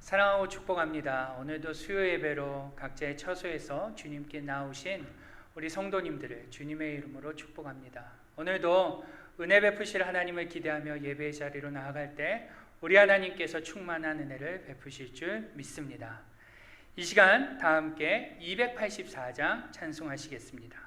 사랑하고 축복합니다. 오늘도 수요 예배로 각자의 처소에서 주님께 나오신 우리 성도님들을 주님의 이름으로 축복합니다. 오늘도 은혜 베푸실 하나님을 기대하며 예배의 자리로 나아갈 때 우리 하나님께서 충만한 은혜를 베푸실 줄 믿습니다. 이 시간 다 함께 284장 찬송하시겠습니다.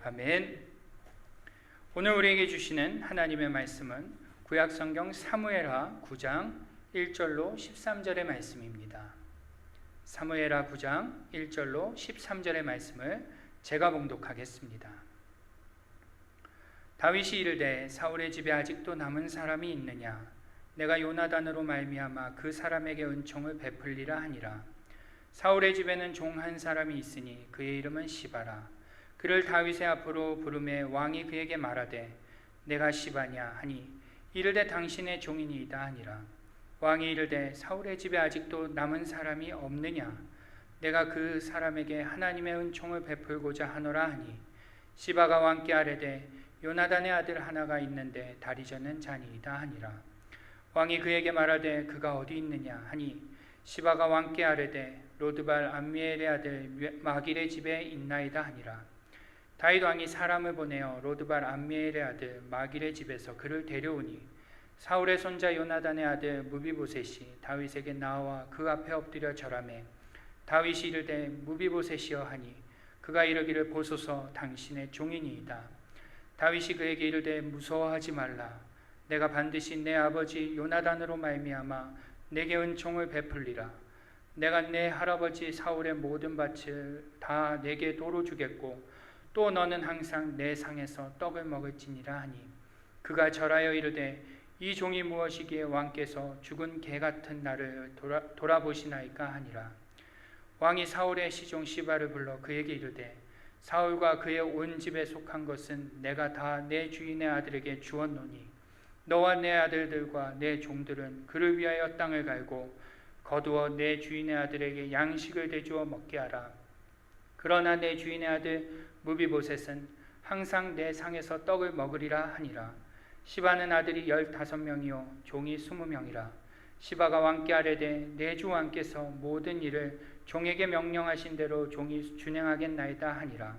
아멘. 오늘 우리에게 주시는 하나님의 말씀은 구약성경 사무엘하 9장 1절로 13절의 말씀입니다. 사무엘하 9장 1절로 13절의 말씀을 제가 봉독하겠습니다. 다윗이 이르되 사울의 집에 아직도 남은 사람이 있느냐? 내가 요나단으로 말미암아 그 사람에게 은총을 베풀리라 하니라. 사울의 집에는 종 한 사람이 있으니 그의 이름은 시바라. 그를 다윗의 앞으로 부르매 왕이 그에게 말하되 내가 시바냐 하니 이르되 당신의 종이니이다 하니라. 왕이 이르되 사울의 집에 아직도 남은 사람이 없느냐? 내가 그 사람에게 하나님의 은총을 베풀고자 하노라 하니 시바가 왕께 아뢰되 요나단의 아들 하나가 있는데 다리 젓는 자니이다 하니라. 왕이 그에게 말하되 그가 어디 있느냐 하니 시바가 왕께 아뢰되 로드발 암미엘의 아들 마길의 집에 있나이다 하니라. 다윗 왕이 사람을 보내어 로드발 암미엘의 아들 마길의 집에서 그를 데려오니 사울의 손자 요나단의 아들 무비보셋이 다윗에게 나와 그 앞에 엎드려 절하매 다윗이 이르되 무비보셋이여 하니 그가 이르기를 보소서 당신의 종이니이다. 다윗이 그에게 이르되 무서워하지 말라. 내가 반드시 내 아버지 요나단으로 말미암아 내게 은총을 베풀리라. 내가 내 할아버지 사울의 모든 밭을 다 내게 도로 주겠고 또 너는 항상 내 상에서 떡을 먹을지니라 하니 그가 절하여 이르되 이 종이 무엇이기에 왕께서 죽은 개 같은 나를 돌아보시나이까 하니라. 왕이 사울의 시종 시바를 불러 그에게 이르되 사울과 그의 온 집에 속한 것은 내가 다 내 주인의 아들에게 주었노니 너와 내 아들들과 내 종들은 그를 위하여 땅을 갈고 거두어 내 주인의 아들에게 양식을 대주어 먹게 하라. 그러나 내 주인의 아들 무비보셋은 항상 내 상에서 떡을 먹으리라 하니라. 시바는 아들이 15명이요 종이 20명이라. 시바가 왕께 아뢰되 내 주 왕께서 모든 일을 종에게 명령하신 대로 종이 준행하겠나이다 하니라.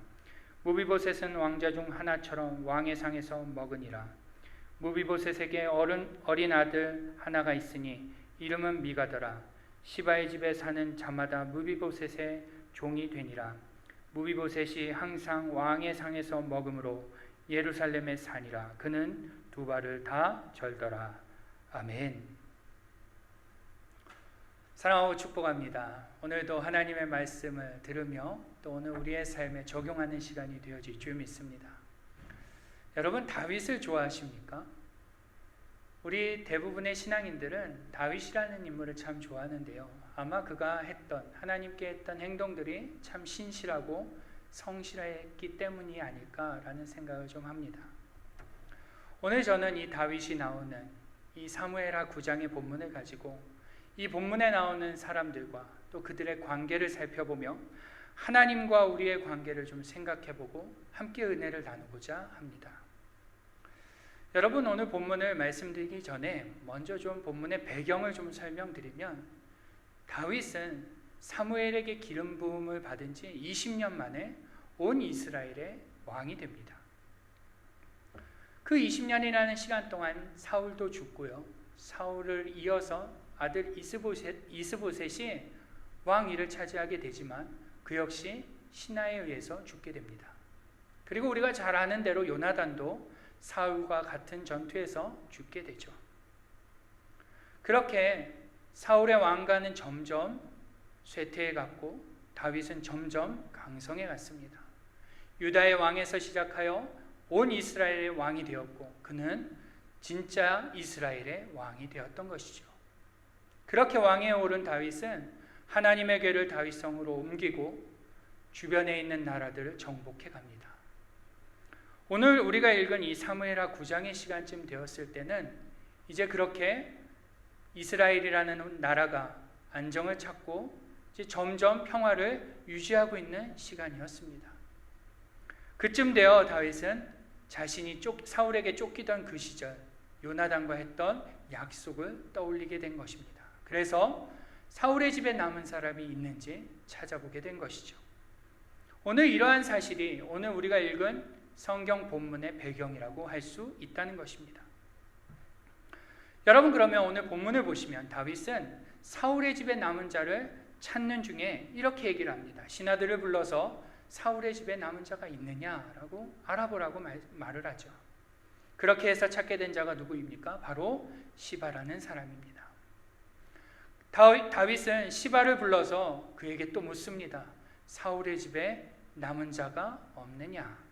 무비보셋은 왕자 중 하나처럼 왕의 상에서 먹으니라. 무비보셋에게 어린 아들 하나가 있으니 이름은 미가더라. 시바의 집에 사는 자마다 무비보셋의 종이 되니라. 무비보셋이 항상 왕의 상에서 먹음으로 예루살렘에 사니라. 그는 두 발을 다 절더라. 아멘. 사랑하고 축복합니다. 오늘도 하나님의 말씀을 들으며 또 오늘 우리의 삶에 적용하는 시간이 되어질 줄 믿습니다. 여러분, 다윗을 좋아하십니까? 우리 대부분의 신앙인들은 다윗이라는 인물을 참 좋아하는데요. 아마 그가 했던, 하나님께 했던 행동들이 참 신실하고 성실했기 때문이 아닐까라는 생각을 좀 합니다. 오늘 저는 이 다윗이 나오는 이 사무엘하 9장의 본문을 가지고 이 본문에 나오는 사람들과 또 그들의 관계를 살펴보며 하나님과 우리의 관계를 좀 생각해보고 함께 은혜를 나누고자 합니다. 여러분, 오늘 본문을 말씀드리기 전에 먼저 좀 본문의 배경을 좀 설명드리면, 다윗은 사무엘에게 기름 부음을 받은 지 20년 만에 온 이스라엘의 왕이 됩니다. 그 20년이라는 시간 동안 사울도 죽고요, 사울을 이어서 아들 이스보셋이 왕위를 차지하게 되지만 그 역시 신하에 의해서 죽게 됩니다. 그리고 우리가 잘 아는 대로 요나단도 사울과 같은 전투에서 죽게 되죠. 그렇게 사울의 왕가는 점점 쇠퇴해 갔고 다윗은 점점 강성해 갔습니다. 유다의 왕에서 시작하여 온 이스라엘의 왕이 되었고 그는 진짜 이스라엘의 왕이 되었던 것이죠. 그렇게 왕에 오른 다윗은 하나님의 궤를 다윗성으로 옮기고 주변에 있는 나라들을 정복해 갑니다. 오늘 우리가 읽은 이 사무엘하 9장의 시간쯤 되었을 때는 이제 그렇게 이스라엘이라는 나라가 안정을 찾고 이제 점점 평화를 유지하고 있는 시간이었습니다. 그쯤 되어 다윗은 자신이 사울에게 쫓기던 그 시절 요나단과 했던 약속을 떠올리게 된 것입니다. 그래서 사울의 집에 남은 사람이 있는지 찾아보게 된 것이죠. 오늘 이러한 사실이 오늘 우리가 읽은 성경 본문의 배경이라고 할 수 있다는 것입니다. 여러분, 그러면 오늘 본문을 보시면 다윗은 사울의 집에 남은 자를 찾는 중에 이렇게 얘기를 합니다. 신하들을 불러서 사울의 집에 남은 자가 있느냐라고 알아보라고 말을 하죠. 그렇게 해서 찾게 된 자가 누구입니까? 바로 시바라는 사람입니다. 다윗은 시바를 불러서 그에게 또 묻습니다. 사울의 집에 남은 자가 없느냐?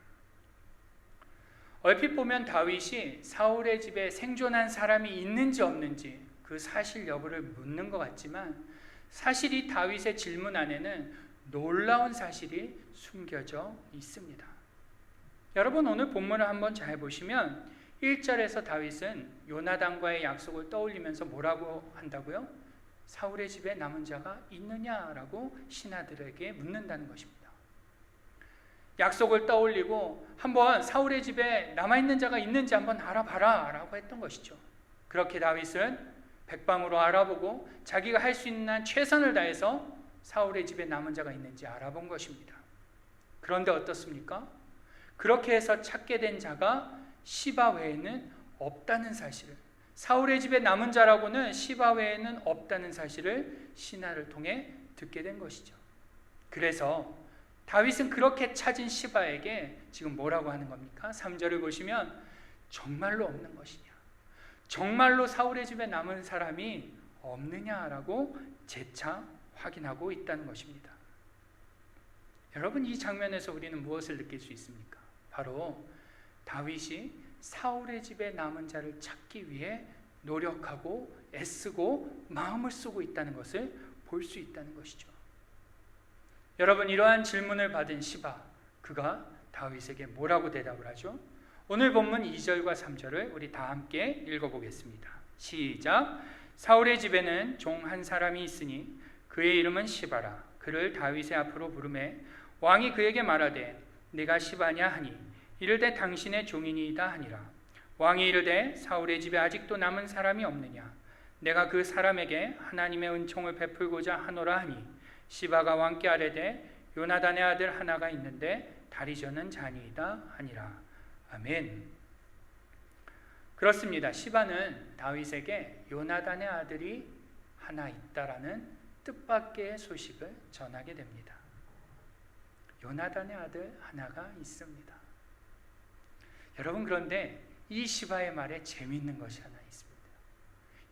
얼핏 보면 다윗이 사울의 집에 생존한 사람이 있는지 없는지 그 사실 여부를 묻는 것 같지만 사실 이 다윗의 질문 안에는 놀라운 사실이 숨겨져 있습니다. 여러분, 오늘 본문을 한번 잘 보시면 1절에서 다윗은 요나단과의 약속을 떠올리면서 뭐라고 한다고요? 사울의 집에 남은 자가 있느냐라고 신하들에게 묻는다는 것입니다. 약속을 떠올리고 한번 사울의 집에 남아있는 자가 있는지 한번 알아봐라 라고 했던 것이죠. 그렇게 다윗은 백방으로 알아보고 자기가 할 수 있는 한 최선을 다해서 사울의 집에 남은 자가 있는지 알아본 것입니다. 그런데 어떻습니까? 그렇게 해서 찾게 된 자가 시바 외에는 없다는 사실을, 사울의 집에 남은 자라고는 시바 외에는 없다는 사실을 신하를 통해 듣게 된 것이죠. 그래서 다윗은 그렇게 찾은 시바에게 지금 뭐라고 하는 겁니까? 3절을 보시면 정말로 없는 것이냐, 정말로 사울의 집에 남은 사람이 없느냐라고 재차 확인하고 있다는 것입니다. 여러분, 이 장면에서 우리는 무엇을 느낄 수 있습니까? 바로 다윗이 사울의 집에 남은 자를 찾기 위해 노력하고 애쓰고 마음을 쓰고 있다는 것을 볼 수 있다는 것이죠. 여러분, 이러한 질문을 받은 시바, 그가 다윗에게 뭐라고 대답을 하죠? 오늘 본문 2절과 3절을 우리 다 함께 읽어보겠습니다. 시작. 사울의 집에는 종 한 사람이 있으니 그의 이름은 시바라. 그를 다윗의 앞으로 부르매 왕이 그에게 말하되 내가 시바냐 하니 이르되 당신의 종이니이다 하니라. 왕이 이르되 사울의 집에 아직도 남은 사람이 없느냐? 내가 그 사람에게 하나님의 은총을 베풀고자 하노라 하니 시바가 왕께 아뢰되 요나단의 아들 하나가 있는데 다리 저는 자니이다 하니라. 아멘. 그렇습니다. 시바는 다윗에게 요나단의 아들이 하나 있다라는 뜻밖의 소식을 전하게 됩니다. 요나단의 아들 하나가 있습니다. 여러분, 그런데 이 시바의 말에 재미있는 것이 하나 있습니다.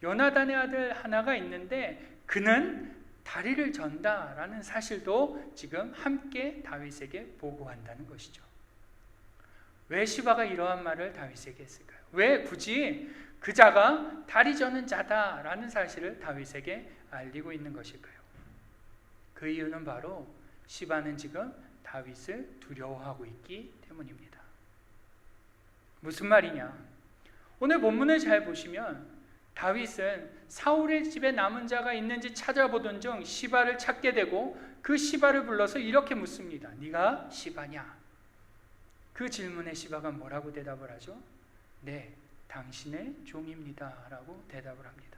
요나단의 아들 하나가 있는데 그는 다리를 전다라는 사실도 지금 함께 다윗에게 보고한다는 것이죠. 왜 시바가 이러한 말을 다윗에게 했을까요? 왜 굳이 그 자가 다리 저는 자다라는 사실을 다윗에게 알리고 있는 것일까요? 그 이유는 바로 시바는 지금 다윗을 두려워하고 있기 때문입니다. 무슨 말이냐? 오늘 본문을 잘 보시면 다윗은 사울의 집에 남은 자가 있는지 찾아보던 중 시바를 찾게 되고 그 시바를 불러서 이렇게 묻습니다. 네가 시바냐? 그 질문에 시바가 뭐라고 대답을 하죠? 네, 당신의 종입니다 라고 대답을 합니다.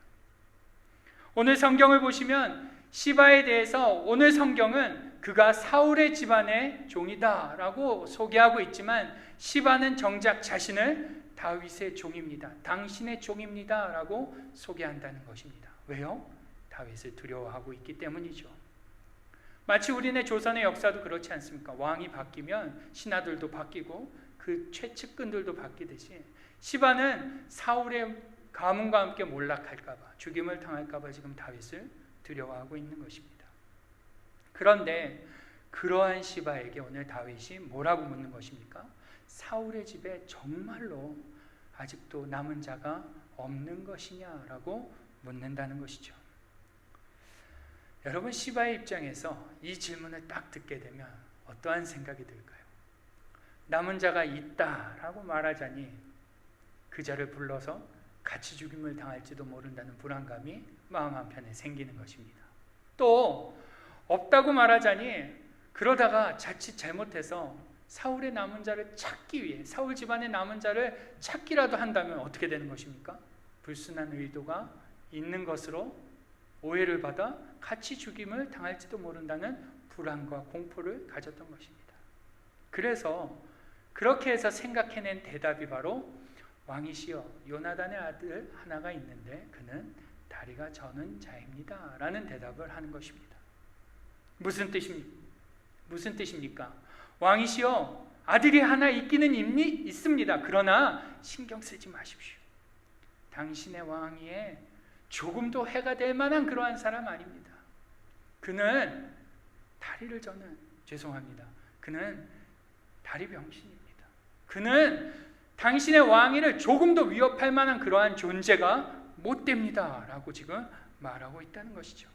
오늘 성경을 보시면 시바에 대해서 오늘 성경은 그가 사울의 집안의 종이다 라고 소개하고 있지만 시바는 정작 자신을 다윗의 종입니다, 당신의 종입니다 라고 소개한다는 것입니다. 왜요? 다윗을 두려워하고 있기 때문이죠. 마치 우리네 조선의 역사도 그렇지 않습니까? 왕이 바뀌면 신하들도 바뀌고 그 최측근들도 바뀌듯이 시바는 사울의 가문과 함께 몰락할까 봐, 죽임을 당할까 봐 지금 다윗을 두려워하고 있는 것입니다. 그런데 그러한 시바에게 오늘 다윗이 뭐라고 묻는 것입니까? 사울의 집에 정말로 아직도 남은 자가 없는 것이냐라고 묻는다는 것이죠. 여러분, 시바의 입장에서 이 질문을 딱 듣게 되면 어떠한 생각이 들까요? 남은 자가 있다라고 말하자니 그 자를 불러서 같이 죽임을 당할지도 모른다는 불안감이 마음 한편에 생기는 것입니다. 또 없다고 말하자니 그러다가 자칫 잘못해서 사울의 남은 자를 찾기 위해, 사울 집안의 남은 자를 찾기라도 한다면 어떻게 되는 것입니까? 불순한 의도가 있는 것으로 오해를 받아 같이 죽임을 당할지도 모른다는 불안과 공포를 가졌던 것입니다. 그래서 그렇게 해서 생각해낸 대답이 바로 왕이시여, 요나단의 아들 하나가 있는데 그는 다리가 저는 자입니다 라는 대답을 하는 것입니다. 무슨 뜻입니까? 왕이시여, 아들이 하나 있기는 있습니다. 그러나 신경 쓰지 마십시오. 당신의 왕위에 조금도 해가 될 만한 그러한 사람 아닙니다. 그는 그는 다리 병신입니다. 그는 당신의 왕위를 조금도 위협할 만한 그러한 존재가 못 됩니다 라고 지금 말하고 있다는 것이죠.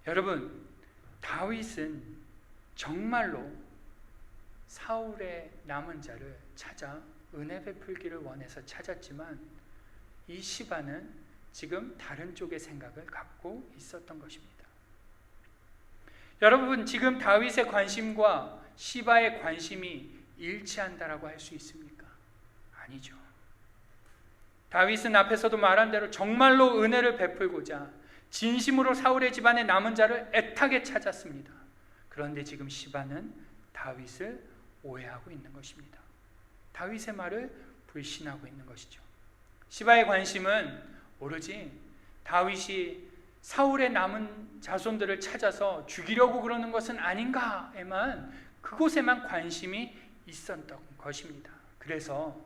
여러분, 다윗은 정말로 사울의 남은 자를 찾아 은혜 베풀기를 원해서 찾았지만 이 시바는 지금 다른 쪽의 생각을 갖고 있었던 것입니다. 여러분, 지금 다윗의 관심과 시바의 관심이 일치한다라고 할 수 있습니까? 아니죠. 다윗은 앞에서도 말한 대로 정말로 은혜를 베풀고자 진심으로 사울의 집안에 남은 자를 애타게 찾았습니다. 그런데 지금 시바는 다윗을 오해하고 있는 것입니다. 다윗의 말을 불신하고 있는 것이죠. 시바의 관심은 오로지 다윗이 사울의 남은 자손들을 찾아서 죽이려고 그러는 것은 그곳에만 관심이 있었던 것입니다. 그래서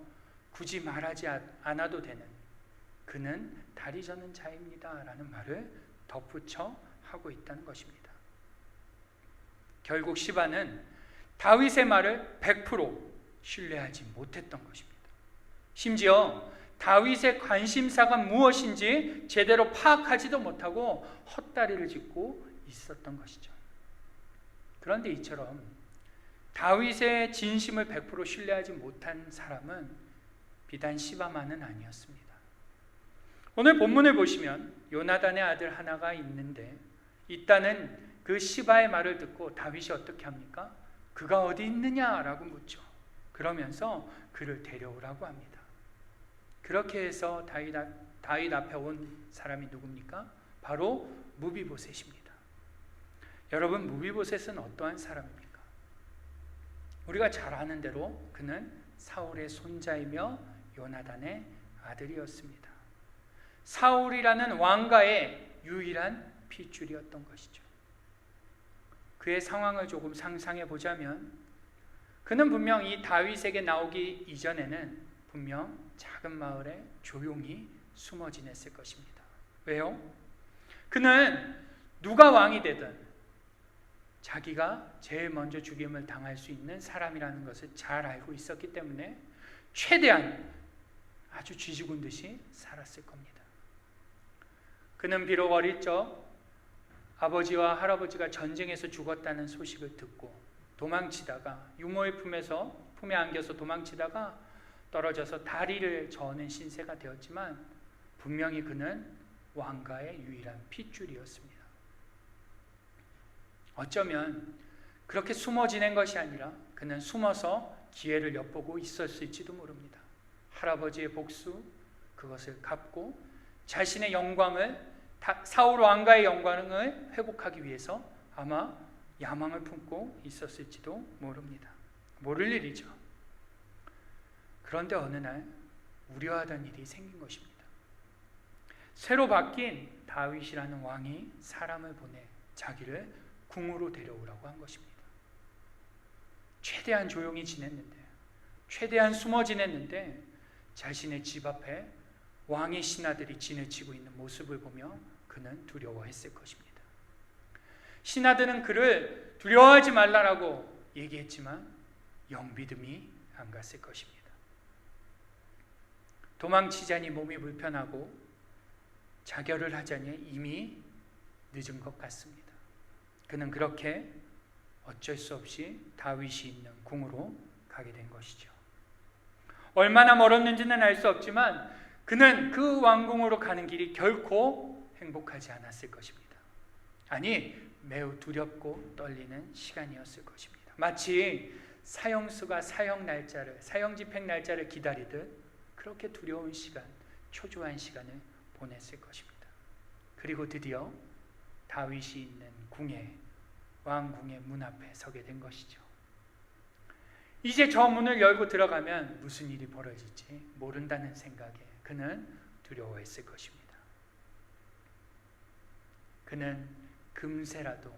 굳이 말하지 않아도 되는 그는 다리 저는 자입니다 라는 말을 덧붙여 하고 있다는 것입니다. 결국 시바는 다윗의 말을 100% 신뢰하지 못했던 것입니다. 심지어 다윗의 관심사가 무엇인지 제대로 파악하지도 못하고 헛다리를 짚고 있었던 것이죠. 그런데 이처럼 다윗의 진심을 100% 신뢰하지 못한 사람은 비단 시바만은 아니었습니다. 오늘 본문을 보시면 요나단의 아들 하나가 있다는 그 시바의 말을 듣고 다윗이 어떻게 합니까? 그가 어디 있느냐라고 묻죠. 그러면서 그를 데려오라고 합니다. 그렇게 해서 다윗 앞에 온 사람이 누굽니까? 바로 무비보셋입니다. 여러분, 무비보셋은 어떠한 사람입니까? 우리가 잘 아는 대로 그는 사울의 손자이며 요나단의 아들이었습니다. 사울이라는 왕가의 유일한 핏줄이었던 것이죠. 그의 상황을 조금 상상해 보자면 그는 분명 이 다윗에게 나오기 이전에는 분명 작은 마을에 조용히 숨어 지냈을 것입니다. 왜요? 그는 누가 왕이 되든 자기가 제일 먼저 죽임을 당할 수 있는 사람이라는 것을 잘 알고 있었기 때문에 최대한 아주 쥐죽은 듯이 살았을 겁니다. 그는 비록 어릴 적 아버지와 할아버지가 전쟁에서 죽었다는 소식을 듣고 도망치다가 유모의 품에 안겨서 도망치다가 떨어져서 다리를 저는 신세가 되었지만 분명히 그는 왕가의 유일한 핏줄이었습니다. 어쩌면 그렇게 숨어 지낸 것이 아니라 그는 숨어서 기회를 엿보고 있었을지도 모릅니다. 할아버지의 복수, 그것을 갚고 자신의 영광을, 사울 왕가의 영광을 회복하기 위해서 아마 야망을 품고 있었을지도 모릅니다. 모를 일이죠. 그런데 어느 날 우려하던 일이 생긴 것입니다. 새로 바뀐 다윗이라는 왕이 사람을 보내 자기를 궁으로 데려오라고 한 것입니다. 최대한 조용히 지냈는데, 최대한 숨어 지냈는데 자신의 집 앞에 왕의 신하들이 진을 치고 있는 모습을 보며 그는 두려워했을 것입니다. 신하들은 그를 두려워하지 말라라고 얘기했지만 영 믿음이 안 갔을 것입니다. 도망치자니 몸이 불편하고 자결을 하자니 이미 늦은 것 같습니다. 그는 그렇게 어쩔 수 없이 다윗이 있는 궁으로 가게 된 것이죠. 얼마나 멀었는지는 알 수 없지만 그는 그 왕궁으로 가는 길이 결코 행복하지 않았을 것입니다. 아니, 매우 두렵고 떨리는 시간이었을 것입니다. 마치 사형수가 사형 집행 날짜를 기다리듯 그렇게 두려운 시간, 초조한 시간을 보냈을 것입니다. 그리고 드디어 다윗이 있는 왕궁의 문 앞에 서게 된 것이죠. 이제 저 문을 열고 들어가면 무슨 일이 벌어질지 모른다는 생각에 그는 두려워했을 것입니다. 그는 금세라도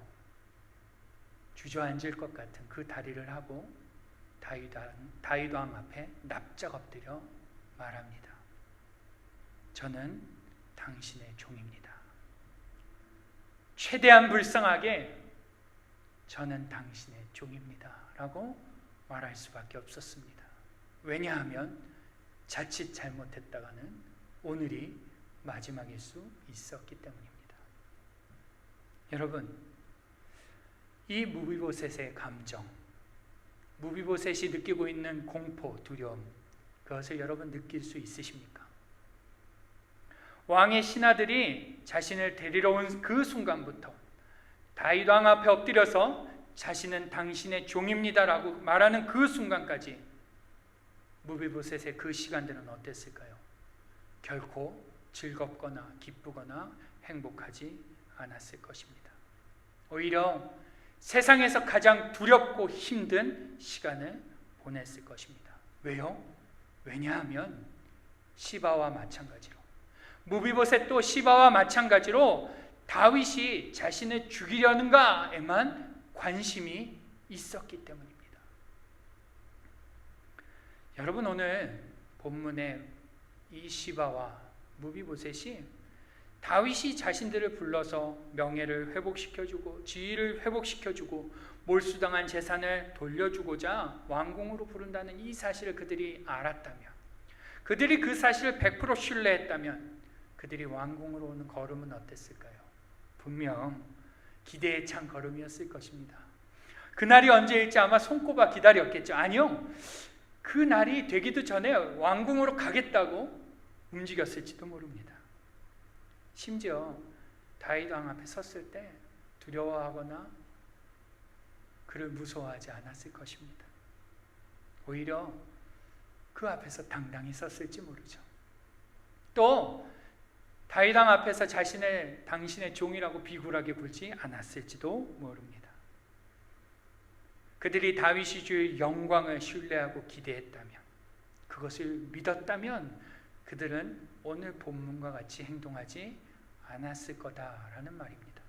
주저앉을 것 같은 그 다리를 하고 다윗 왕 앞에 납작 엎드려 말합니다. 저는 당신의 종입니다. 최대한 불쌍하게 저는 당신의 종입니다 라고 말할 수밖에 없었습니다. 왜냐하면 자칫 잘못했다가는 오늘이 마지막일 수 있었기 때문입니다. 여러분, 이 무비보셋의 감정, 무비보셋이 느끼고 있는 공포, 두려움, 그것을 여러분 느낄 수 있으십니까? 왕의 신하들이 자신을 데리러 온 그 순간부터 다윗 왕 앞에 엎드려서 자신은 당신의 종입니다라고 말하는 그 순간까지 무비보셋의 그 시간들은 어땠을까요? 결코 즐겁거나 기쁘거나 행복하지 않았을 것입니다. 오히려 세상에서 가장 두렵고 힘든 시간을 보냈을 것입니다. 왜요? 왜냐하면 시바와 마찬가지로 무비보셋도 시바와 마찬가지로 다윗이 자신을 죽이려는가에만 관심이 있었기 때문입니다. 여러분, 오늘 본문의 이 시바와 무비보셋이 다윗이 자신들을 불러서 명예를 회복시켜주고 지위를 회복시켜주고 몰수당한 재산을 돌려주고자 왕궁으로 부른다는 이 사실을 그들이 알았다면, 그들이 그 사실을 100% 신뢰했다면 그들이 왕궁으로 오는 걸음은 어땠을까요? 분명 기대에 찬 걸음이었을 것입니다. 그날이 언제일지 아마 손꼽아 기다렸겠죠. 아니요, 그 날이 되기도 전에 왕궁으로 가겠다고 움직였을지도 모릅니다. 심지어 다윗 왕 앞에 섰을 때 두려워하거나 그를 무서워하지 않았을 것입니다. 오히려 그 앞에서 당당히 섰을지 모르죠. 또 다윗 왕 앞에서 자신을 당신의 종이라고 비굴하게 굴지 않았을지도 모릅니다. 그들이 다윗이 줄 영광을 신뢰하고 기대했다면, 그것을 믿었다면 그들은 오늘 본문과 같이 행동하지 않았을 거다라는 말입니다.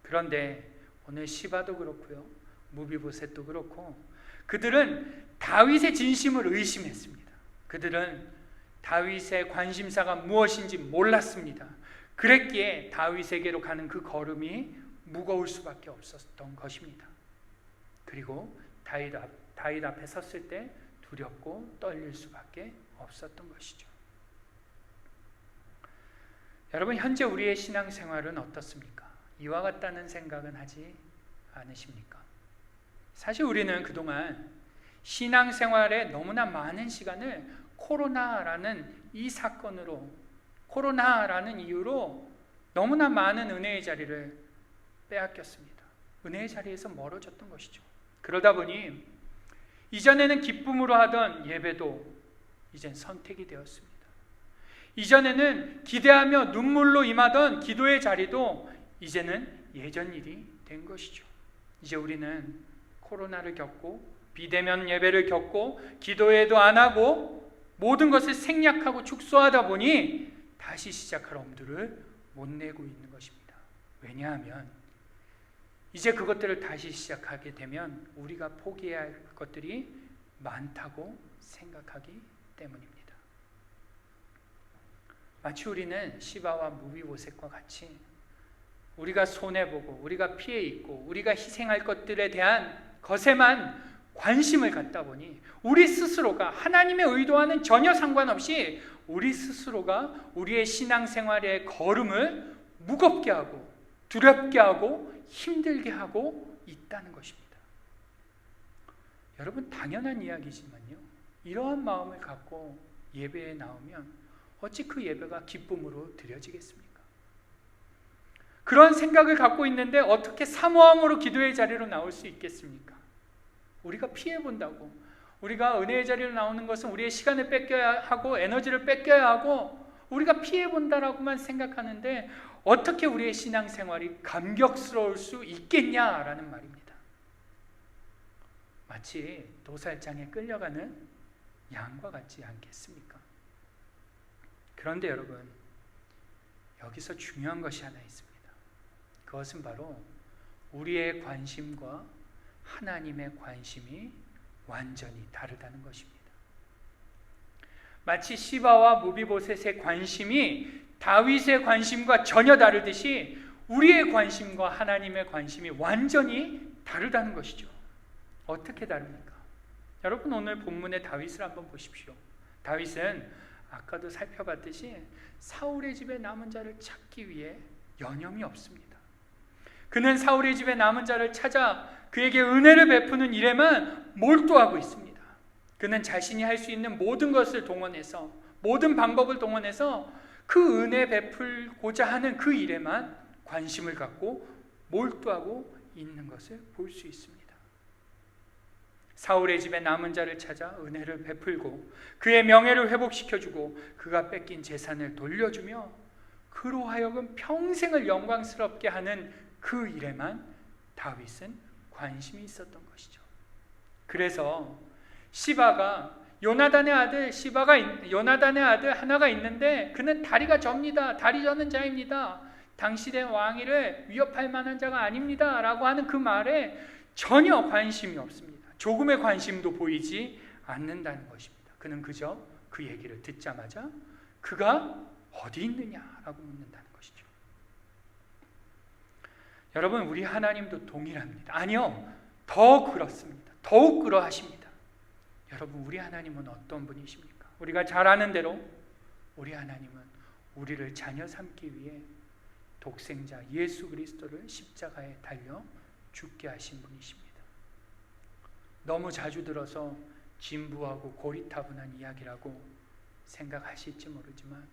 그런데 오늘 시바도 그렇고요, 무비보셋도 그렇고 그들은 다윗의 진심을 의심했습니다. 그들은 다윗의 관심사가 무엇인지 몰랐습니다. 그랬기에 다윗에게로 가는 그 걸음이 무거울 수밖에 없었던 것입니다. 그리고 다윗 앞에 섰을 때 두렵고 떨릴 수밖에 없었던 것이죠. 여러분, 현재 우리의 신앙생활은 어떻습니까? 이와 같다는 생각은 하지 않으십니까? 사실 우리는 그동안 신앙생활에 너무나 많은 시간을 코로나라는 이 사건으로, 코로나라는 이유로 너무나 많은 은혜의 자리를 빼앗겼습니다. 은혜의 자리에서 멀어졌던 것이죠. 그러다 보니 이전에는 기쁨으로 하던 예배도 이젠 선택이 되었습니다. 이전에는 기대하며 눈물로 임하던 기도의 자리도 이제는 예전 일이 된 것이죠. 이제 우리는 코로나를 겪고 비대면 예배를 겪고 기도회도 안 하고 모든 것을 생략하고 축소하다 보니 다시 시작할 엄두를 못 내고 있는 것입니다. 왜냐하면 이제 그것들을 다시 시작하게 되면 우리가 포기해야 할 것들이 많다고 생각하기 때문입니다. 마치 우리는 시바와 무비보셋과 같이 우리가 손해보고 우리가 피해 입고 우리가 희생할 것들에 대한 것에만 관심을 갖다 보니 우리 스스로가 하나님의 의도와는 전혀 상관없이 우리 스스로가 우리의 신앙생활의 걸음을 무겁게 하고 두렵게 하고 힘들게 하고 있다는 것입니다. 여러분, 당연한 이야기지만요, 이러한 마음을 갖고 예배에 나오면 어찌 그 예배가 기쁨으로 드려지겠습니까? 그런 생각을 갖고 있는데 어떻게 사모함으로 기도의 자리로 나올 수 있겠습니까? 우리가 피해본다고, 우리가 은혜의 자리로 나오는 것은 우리의 시간을 뺏겨야 하고 에너지를 뺏겨야 하고 우리가 피해본다라고만 생각하는데 어떻게 우리의 신앙생활이 감격스러울 수 있겠냐라는 말입니다. 마치 도살장에 끌려가는 양과 같지 않겠습니까? 그런데 여러분, 여기서 중요한 것이 하나 있습니다. 그것은 바로 우리의 관심과 하나님의 관심이 완전히 다르다는 것입니다. 마치 시바와 무비보셋의 관심이 다윗의 관심과 전혀 다르듯이 우리의 관심과 하나님의 관심이 완전히 다르다는 것이죠. 어떻게 다릅니까? 여러분, 오늘 본문의 다윗을 한번 보십시오. 다윗은 아까도 살펴봤듯이 사울의 집에 남은 자를 찾기 위해 여념이 없습니다. 그는 사울의 집에 남은 자를 찾아 그에게 은혜를 베푸는 일에만 몰두하고 있습니다. 그는 자신이 할 수 있는 모든 것을 동원해서, 모든 방법을 동원해서 그 은혜 베풀고자 하는 그 일에만 관심을 갖고 몰두하고 있는 것을 볼 수 있습니다. 사울의 집에 남은 자를 찾아 은혜를 베풀고 그의 명예를 회복시켜주고 그가 뺏긴 재산을 돌려주며 그로 하여금 평생을 영광스럽게 하는 그 일에만 다윗은 관심이 있었던 것이죠. 그래서 시바가 요나단의 아들 하나가 있는데 그는 다리가 접니다. 다리 저는 자입니다. 당신의 왕위를 위협할 만한 자가 아닙니다 라고 하는 그 말에 전혀 관심이 없습니다. 조금의 관심도 보이지 않는다는 것입니다. 그는 그저 그 얘기를 듣자마자 그가 어디 있느냐라고 묻는다는 것이죠. 여러분, 우리 하나님도 동일합니다. 아니요, 더 그렇습니다. 더욱 그러하십니다. 여러분, 우리 하나님은 어떤 분이십니까? 우리가 잘 아는 대로 우리 하나님은 우리를 자녀 삼기 위해 독생자 예수 그리스도를 십자가에 달려 죽게 하신 분이십니다. 너무 자주 들어서 진부하고 고리타분한 이야기라고 생각하실지 모르지만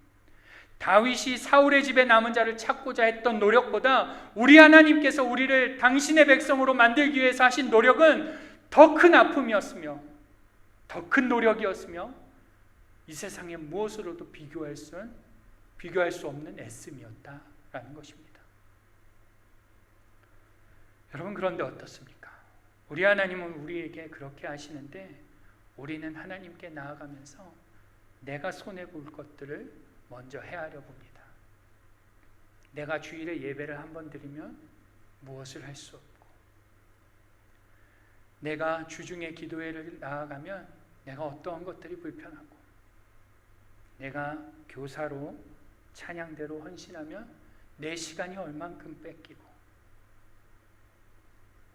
다윗이 사울의 집에 남은 자를 찾고자 했던 노력보다 우리 하나님께서 우리를 당신의 백성으로 만들기 위해서 하신 노력은 더 큰 아픔이었으며 더 큰 노력이었으며 이 세상의 무엇으로도 비교할 수 없는 애씀이었다라는 것입니다. 여러분, 그런데 어떻습니까? 우리 하나님은 우리에게 그렇게 하시는데 우리는 하나님께 나아가면서 내가 손해볼 것들을 먼저 헤아려 봅니다. 내가 주일에 예배를 한번 드리면 무엇을 할 수 없고, 내가 주중에 기도회를 나아가면 내가 어떠한 것들이 불편하고, 내가 교사로 찬양대로 헌신하면 내 시간이 얼만큼 뺏기고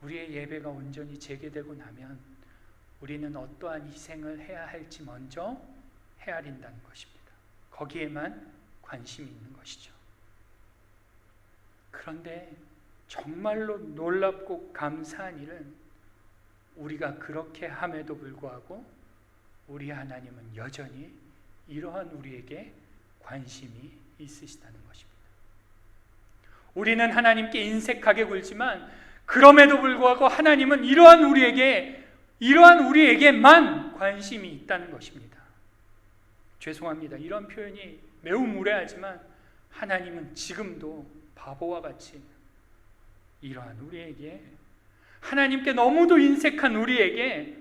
우리의 예배가 온전히 재개되고 나면 우리는 어떠한 희생을 해야 할지 먼저 헤아린다는 것입니다. 거기에만 관심이 있는 것이죠. 그런데 정말로 놀랍고 감사한 일은 우리가 그렇게 함에도 불구하고 우리 하나님은 여전히 이러한 우리에게 관심이 있으시다는 것입니다. 우리는 하나님께 인색하게 굴지만 그럼에도 불구하고 하나님은 이러한 우리에게만 관심이 있다는 것입니다. 죄송합니다. 이런 표현이 매우 무례하지만 하나님은 지금도 바보와 같이 이러한 우리에게, 하나님께 너무도 인색한 우리에게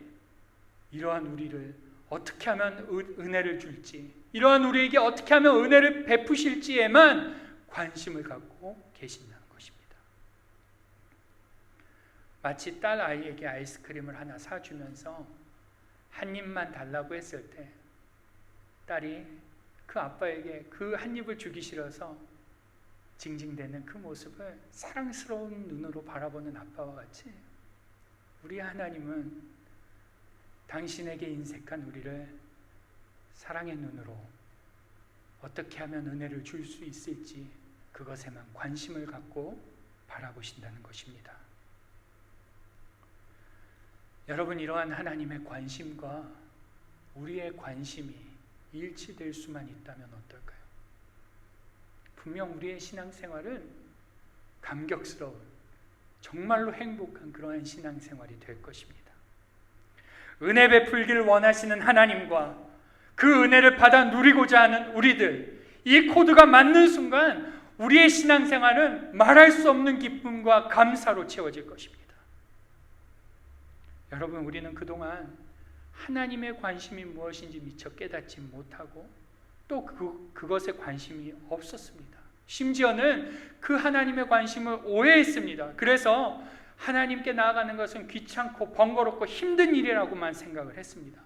이러한 우리를 어떻게 하면 은혜를 줄지, 이러한 우리에게 어떻게 하면 은혜를 베푸실지에만 관심을 갖고 계신다는 것입니다. 마치 딸 아이에게 아이스크림을 하나 사주면서 한 입만 달라고 했을 때 딸이 그 아빠에게 그 한 입을 주기 싫어서 징징대는 그 모습을 사랑스러운 눈으로 바라보는 아빠와 같이 우리 하나님은 당신에게 인색한 우리를 사랑의 눈으로 어떻게 하면 은혜를 줄 수 있을지 그것에만 관심을 갖고 바라보신다는 것입니다. 여러분, 이러한 하나님의 관심과 우리의 관심이 일치될 수만 있다면 어떨까요? 분명 우리의 신앙생활은 감격스러운, 정말로 행복한 그러한 신앙생활이 될 것입니다. 은혜 베풀기를 원하시는 하나님과 그 은혜를 받아 누리고자 하는 우리들, 이 코드가 맞는 순간 우리의 신앙생활은 말할 수 없는 기쁨과 감사로 채워질 것입니다. 여러분, 우리는 그동안 하나님의 관심이 무엇인지 미처 깨닫지 못하고 또 그것에 관심이 없었습니다. 심지어는 그 하나님의 관심을 오해했습니다. 그래서 하나님께 나아가는 것은 귀찮고 번거롭고 힘든 일이라고만 생각을 했습니다.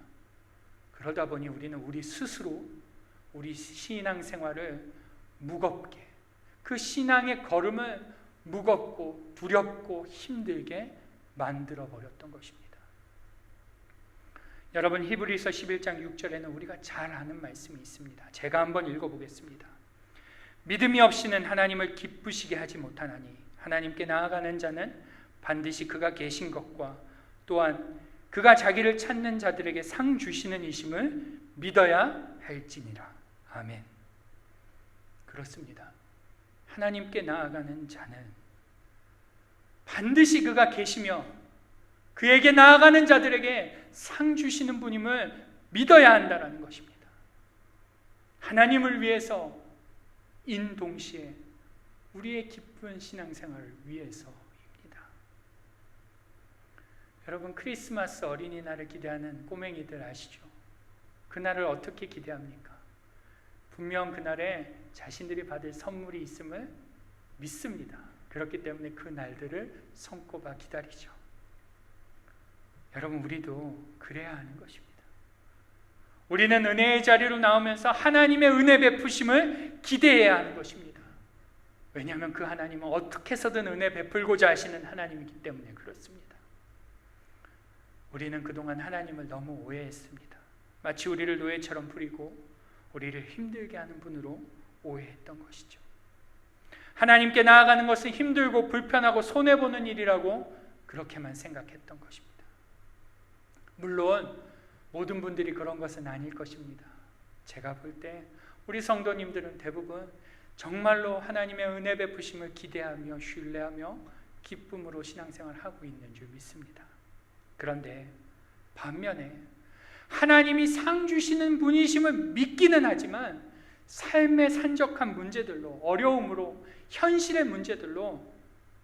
그러다 보니 우리는 우리 스스로 우리 신앙생활을 무겁게, 그 신앙의 걸음을 무겁고 두렵고 힘들게 만들어버렸던 것입니다. 여러분, 히브리서 11장 6절에는 우리가 잘 아는 말씀이 있습니다. 제가 한번 읽어보겠습니다. 믿음이 없이는 하나님을 기쁘시게 하지 못하나니 하나님께 나아가는 자는 반드시 그가 계신 것과 또한 그가 자기를 찾는 자들에게 상 주시는 이심을 믿어야 할지니라. 아멘. 그렇습니다. 하나님께 나아가는 자는 반드시 그가 계시며 그에게 나아가는 자들에게 상 주시는 분임을 믿어야 한다는 것입니다. 하나님을 위해서 인 동시에 우리의 기쁜 신앙생활을 위해서입니다. 여러분, 크리스마스 어린이날을 기대하는 꼬맹이들 아시죠? 그날을 어떻게 기대합니까? 분명 그날에 자신들이 받을 선물이 있음을 믿습니다. 그렇기 때문에 그 날들을 손꼽아 기다리죠. 여러분, 우리도 그래야 하는 것입니다. 우리는 은혜의 자리로 나오면서 하나님의 은혜 베푸심을 기대해야 하는 것입니다. 왜냐하면 그 하나님은 어떻게 해서든 은혜 베풀고자 하시는 하나님이기 때문에 그렇습니다. 우리는 그동안 하나님을 너무 오해했습니다. 마치 우리를 노예처럼 부리고 우리를 힘들게 하는 분으로 오해했던 것이죠. 하나님께 나아가는 것은 힘들고 불편하고 손해보는 일이라고 그렇게만 생각했던 것입니다. 물론 모든 분들이 그런 것은 아닐 것입니다. 제가 볼 때 우리 성도님들은 대부분 정말로 하나님의 은혜 베푸심을 기대하며 신뢰하며 기쁨으로 신앙생활을 하고 있는 줄 믿습니다. 그런데 반면에 하나님이 상 주시는 분이심을 믿기는 하지만 삶의 산적한 문제들로, 어려움으로, 현실의 문제들로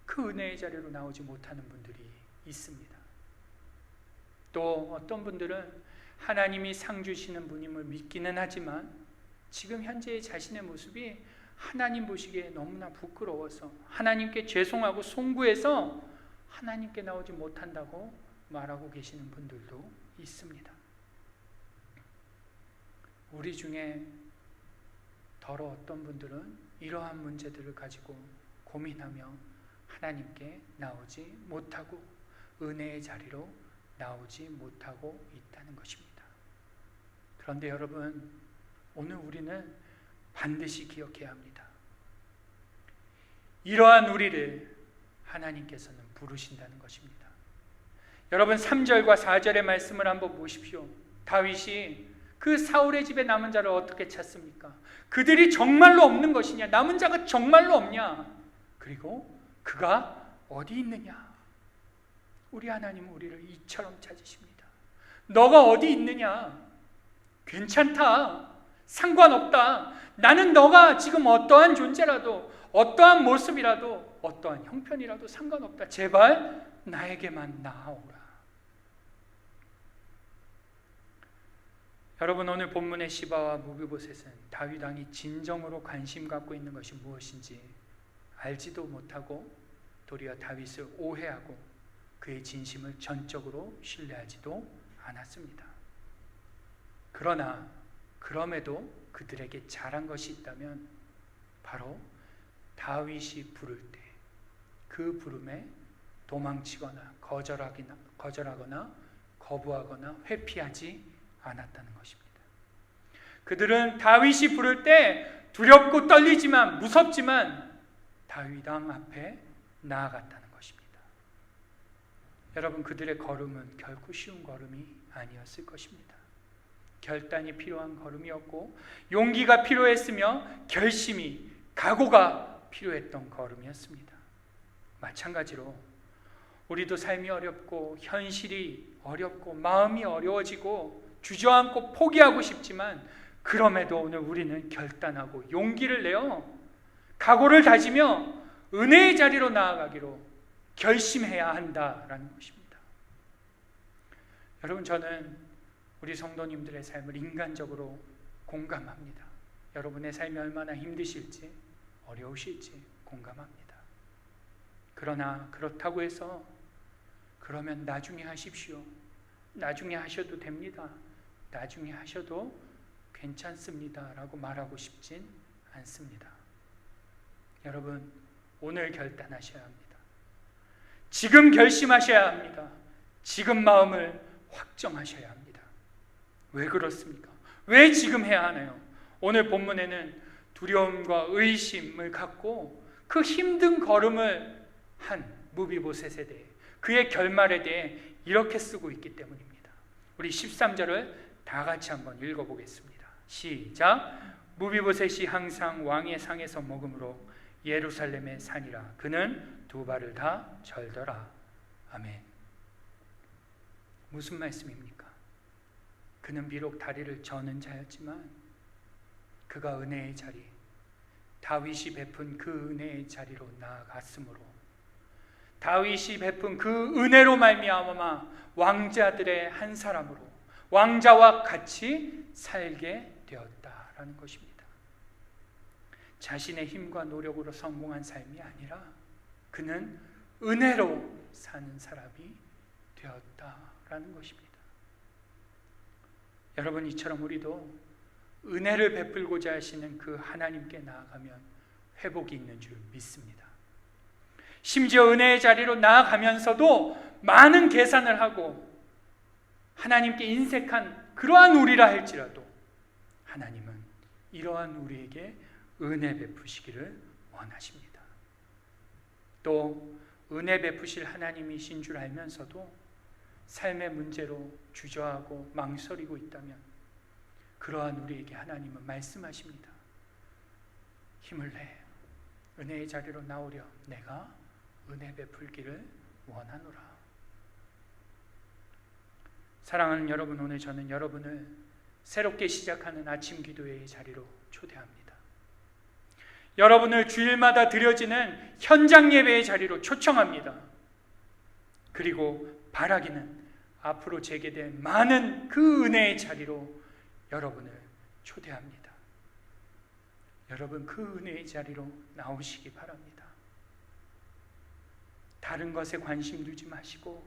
그 은혜의 자리로 나오지 못하는 분들이 있습니다. 또 어떤 분들은 하나님이 상 주시는 분임을 믿기는 하지만 지금 현재의 자신의 모습이 하나님 보시기에 너무나 부끄러워서 하나님께 죄송하고 송구해서 하나님께 나오지 못한다고 말하고 계시는 분들도 있습니다. 우리 중에 더러 어떤 분들은 이러한 문제들을 가지고 고민하며 하나님께 나오지 못하고 은혜의 자리로 나오지 못하고 있다는 것입니다. 그런데 여러분, 오늘 우리는 반드시 기억해야 합니다. 이러한 우리를 하나님께서는 부르신다는 것입니다. 여러분, 3절과 4절의 말씀을 한번 보십시오. 다윗이 그 사울의 집에 남은 자를 어떻게 찾습니까? 그들이 정말로 없는 것이냐? 남은 자가 정말로 없냐? 그리고 그가 어디 있느냐? 우리 하나님은 우리를 이처럼 찾으십니다. 너가 어디 있느냐? 괜찮다. 상관없다. 나는 너가 지금 어떠한 존재라도, 어떠한 모습이라도, 어떠한 형편이라도 상관없다. 제발 나에게만 나아오라. 여러분, 오늘 본문의 시바와 무비보셋은 다윗 왕이 진정으로 관심 갖고 있는 것이 무엇인지 알지도 못하고 도리어 다윗을 오해하고 그의 진심을 전적으로 신뢰하지도 않았습니다. 그러나 그럼에도 그들에게 잘한 것이 있다면 바로 다윗이 부를 때 그 부름에 도망치거나 거절하거나 거부하거나 회피하지 않았다는 것입니다. 그들은 다윗이 부를 때 두렵고 떨리지만 무섭지만 다윗 왕 앞에 나아갔다는 것입니다. 여러분, 그들의 걸음은 결코 쉬운 걸음이 아니었을 것입니다. 결단이 필요한 걸음이었고 용기가 필요했으며 결심이, 각오가 필요했던 걸음이었습니다. 마찬가지로 우리도 삶이 어렵고 현실이 어렵고 마음이 어려워지고 주저앉고 포기하고 싶지만 그럼에도 오늘 우리는 결단하고 용기를 내어 각오를 다지며 은혜의 자리로 나아가기로 결심해야 한다라는 것입니다. 여러분, 저는 우리 성도님들의 삶을 인간적으로 공감합니다. 여러분의 삶이 얼마나 힘드실지 어려우실지 공감합니다. 그러나 그렇다고 해서 그러면 나중에 하십시오, 나중에 하셔도 됩니다, 나중에 하셔도 괜찮습니다 라고 말하고 싶진 않습니다. 여러분, 오늘 결단하셔야 합니다. 지금 결심하셔야 합니다. 지금 마음을 확정하셔야 합니다. 왜 그렇습니까? 왜 지금 해야 하나요? 오늘 본문에는 두려움과 의심을 갖고 그 힘든 걸음을 한 무비보셋에 대해, 그의 결말에 대해 이렇게 쓰고 있기 때문입니다. 우리 13절을 다 같이 한번 읽어보겠습니다. 시작. 무비보셋이 항상 왕의 상에서 먹음으로 예루살렘의 산이라 그는 두 발을 다 절더라. 아멘. 무슨 말씀입니까? 그는 비록 다리를 저는 자였지만 그가 은혜의 자리, 다윗이 베푼 그 은혜의 자리로 나아갔으므로 다윗이 베푼 그 은혜로 말미암아 왕자들의 한 사람으로 왕자와 같이 살게 되었다라는 것입니다. 자신의 힘과 노력으로 성공한 삶이 아니라 그는 은혜로 사는 사람이 되었다라는 것입니다. 여러분, 이처럼 우리도 은혜를 베풀고자 하시는 그 하나님께 나아가면 회복이 있는 줄 믿습니다. 심지어 은혜의 자리로 나아가면서도 많은 계산을 하고 하나님께 인색한 그러한 우리라 할지라도 하나님은 이러한 우리에게 은혜 베푸시기를 원하십니다. 또 은혜 베푸실 하나님이신 줄 알면서도 삶의 문제로 주저하고 망설이고 있다면 그러한 우리에게 하나님은 말씀하십니다. 힘을 내 은혜의 자리로 나오려 내가 은혜 베풀기를 원하노라. 사랑하는 여러분, 오늘 저는 여러분을 새롭게 시작하는 아침 기도회의 자리로 초대합니다. 여러분을 주일마다 드려지는 현장 예배의 자리로 초청합니다. 그리고 바라기는 앞으로 제게될 많은 그 은혜의 자리로 여러분을 초대합니다. 여러분, 그 은혜의 자리로 나오시기 바랍니다. 다른 것에 관심 두지 마시고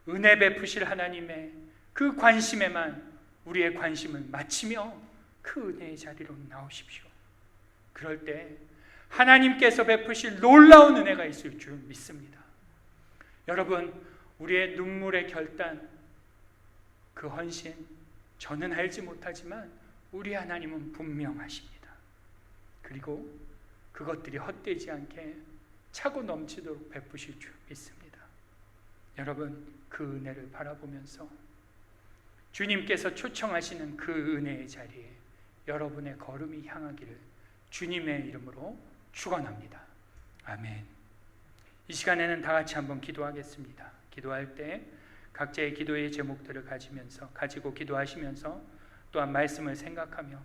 은혜 베푸실 하나님의 그 관심에만 우리의 관심을 맞추며 그 은혜의 자리로 나오십시오. 그럴 때 하나님께서 베푸실 놀라운 은혜가 있을 줄 믿습니다. 여러분, 우리의 눈물의 결단, 그 헌신, 저는 알지 못하지만 우리 하나님은 분명하십니다. 그리고 그것들이 헛되지 않게 차고 넘치도록 베푸실 줄 믿습니다. 여러분, 그 은혜를 바라보면서 주님께서 초청하시는 그 은혜의 자리에 여러분의 걸음이 향하기를 주님의 이름으로 축원합니다. 아멘. 이 시간에는 다 같이 한번 기도하겠습니다. 기도할 때 각자의 기도의 제목들을 가지고 기도하시면서 또한 말씀을 생각하며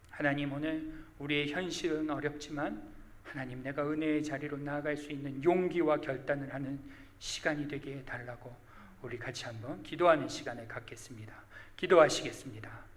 하나님, 오늘 우리의 현실은 어렵지만 하나님, 내가 은혜의 자리로 나아갈 수 있는 용기와 결단을 하는 시간이 되게 해달라고 우리 같이 한번 기도하는 시간을 갖겠습니다. 기도하시겠습니다.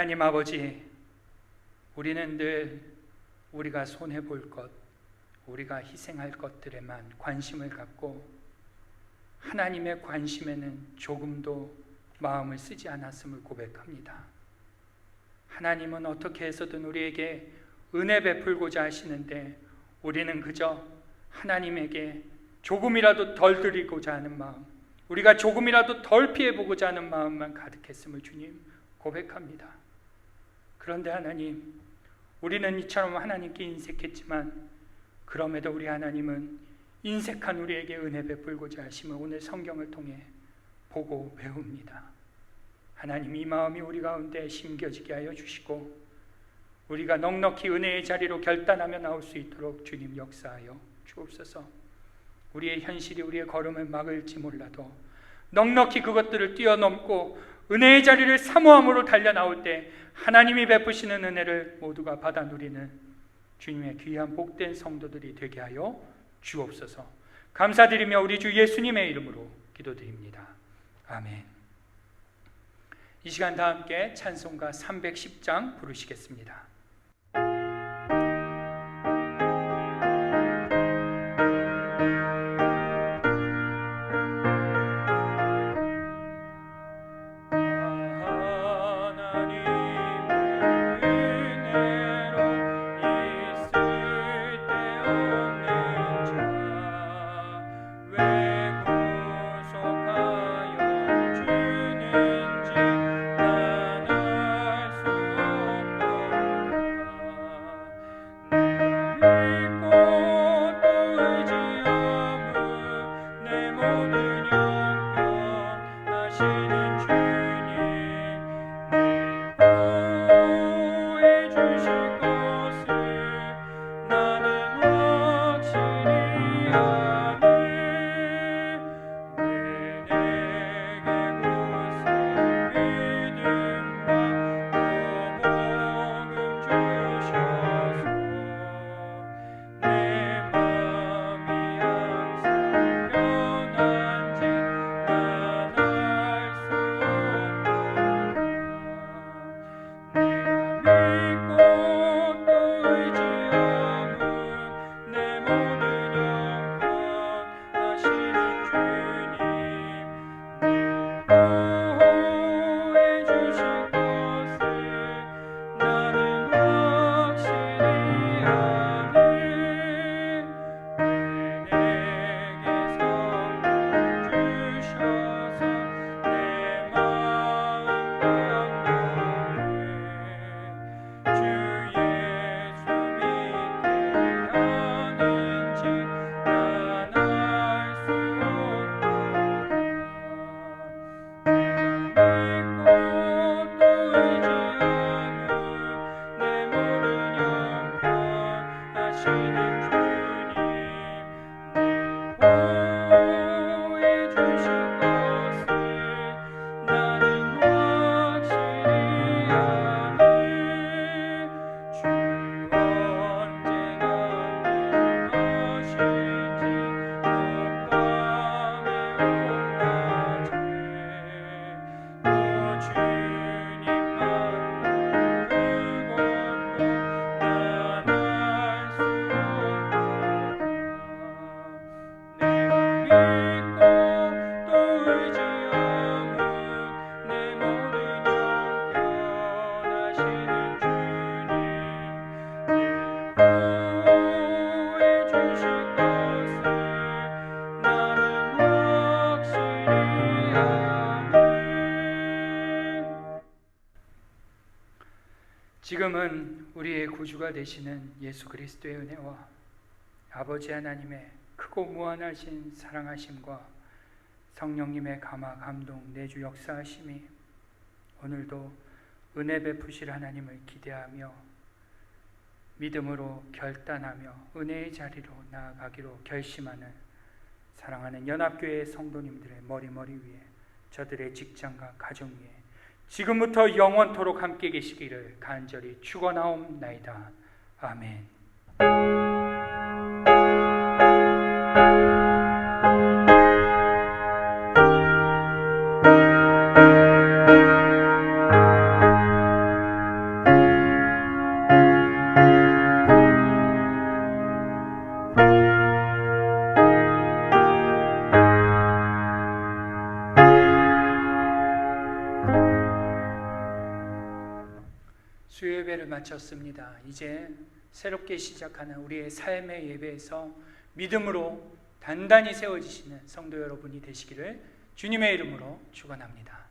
하나님 아버지, 우리는 늘 우리가 손해볼 것, 우리가 희생할 것들에만 관심을 갖고 하나님의 관심에는 조금도 마음을 쓰지 않았음을 고백합니다. 하나님은 어떻게 해서든 우리에게 은혜 베풀고자 하시는데 우리는 그저 하나님에게 조금이라도 덜 드리고자 하는 마음, 우리가 조금이라도 덜 피해보고자 하는 마음만 가득했음을 주님 고백합니다. 그런데 하나님, 우리는 이처럼 하나님께 인색했지만 그럼에도 우리 하나님은 인색한 우리에게 은혜 베풀고자 하심을 오늘 성경을 통해 보고 배웁니다. 하나님, 이 마음이 우리 가운데 심겨지게 하여 주시고 우리가 넉넉히 은혜의 자리로 결단하며 나올 수 있도록 주님 역사하여 주옵소서. 우리의 현실이 우리의 걸음을 막을지 몰라도 넉넉히 그것들을 뛰어넘고 은혜의 자리를 사모함으로 달려 나올 때 하나님이 베푸시는 은혜를 모두가 받아 누리는 주님의 귀한 복된 성도들이 되게 하여 주옵소서. 감사드리며 우리 주 예수님의 이름으로 기도드립니다. 아멘. 이 시간 다 함께 찬송가 310장 부르시겠습니다. 지금은 우리의 구주가 되시는 예수 그리스도의 은혜와 아버지 하나님의 크고 무한하신 사랑하심과 성령님의 감화 감동 내주 역사하심이 오늘도 은혜 베푸실 하나님을 기대하며 믿음으로 결단하며 은혜의 자리로 나아가기로 결심하는 사랑하는 연합교회의 성도님들의 머리 위에, 저들의 직장과 가정 위에 지금부터 영원토록 함께 계시기를 간절히 축원하옵나이다. 아멘. 수요예배를 마쳤습니다. 이제 새롭게 시작하는 우리의 삶의 예배에서 믿음으로 단단히 세워지시는 성도 여러분이 되시기를 주님의 이름으로 축원합니다.